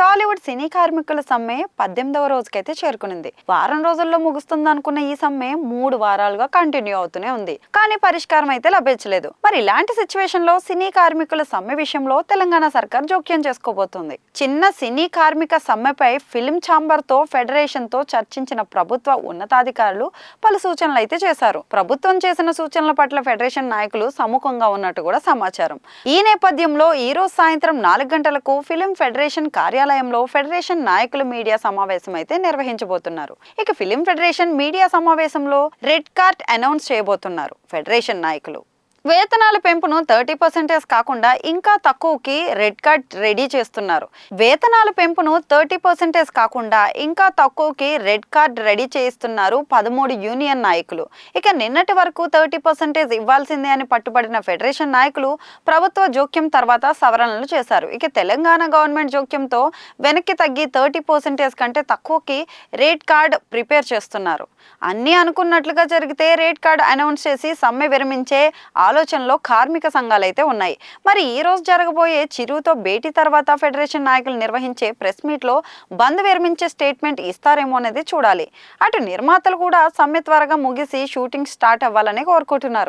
టాలీవుడ్ సినీ కార్మికుల సమ్మె 18వ రోజుకైతే చేరుకునింది. వారం రోజుల్లో ముగుస్తుంది అనుకున్న ఈ సమ్మె 3 వారాలుగా కంటిన్యూ అవుతూనే ఉంది. కానీ పరిష్కారం అయితే లభించలేదు. మరి ఇలాంటి సిచ్యువేషన్ లో సినీ కార్మికుల సమ్మె విషయంలో తెలంగాణ సర్కార్ జోక్యం చేసుకోబోతోంది. చిన్న సినీ కార్మిక సమ్మెపై ఫిల్మ్ ఛాంబర్ తో ఫెడరేషన్ తో చర్చించిన ప్రభుత్వ ఉన్నతాధికారులు పలు సూచనలు అయితే చేశారు. ప్రభుత్వం చేసిన సూచనల పట్ల ఫెడరేషన్ నాయకులు సముఖంగా ఉన్నట్టు కూడా సమాచారం. ఈ నేపథ్యంలో ఈ రోజు సాయంత్రం 4 గంటలకు ఫిల్మ్ ఫెడరేషన్ కార్యాలయంలో ఫెడరేషన్ నాయకుల మీడియా సమావేశం అయితే నిర్వహించబోతున్నారు. ఇక ఫిల్మ్ ఫెడరేషన్ మీడియా సమావేశంలో రెడ్ కార్డ్ అనౌన్స్ చేయబోతున్నారు. ఫెడరేషన్ నాయకులు వేతనాల పెంపును 30% కాకుండా ఇంకా తక్కువకి రెడ్ కార్డ్ రెడీ చేస్తున్నారు. వేతనాల పెంపును 30% కాకుండా ఇంకా తక్కువకి రెడ్ కార్డ్ రెడీ చేయిస్తున్నారు 13 యూనియన్ నాయకులు. ఇక నిన్నటి వరకు 30% ఇవ్వాల్సిందే అని పట్టుబడిన ఫెడరేషన్ నాయకులు ప్రభుత్వ జోక్యం తర్వాత సవరణలు చేశారు. ఇక తెలంగాణ గవర్నమెంట్ జోక్యంతో వెనక్కి తగ్గి 30% కంటే తక్కువకి రేట్ కార్డ్ ప్రిపేర్ చేస్తున్నారు. అన్నీ అనుకున్నట్లుగా జరిగితే రేట్ కార్డ్ అనౌన్స్ చేసి సమ్మె విరమించే ఆలోచనలో కార్మిక సంఘాలు అయితే ఉన్నాయి. మరి ఈ రోజు జరగబోయే చిరుతో భేటీ తర్వాత ఫెడరేషన్ నాయకులు నిర్వహించే ప్రెస్ మీట్ లో బంద్ విరమించే స్టేట్మెంట్ ఇస్తారేమో అనేది చూడాలి. అటు నిర్మాతలు కూడా సమ్మె త్వరగా ముగిసి షూటింగ్ స్టార్ట్ అవ్వాలని కోరుకుంటున్నారు.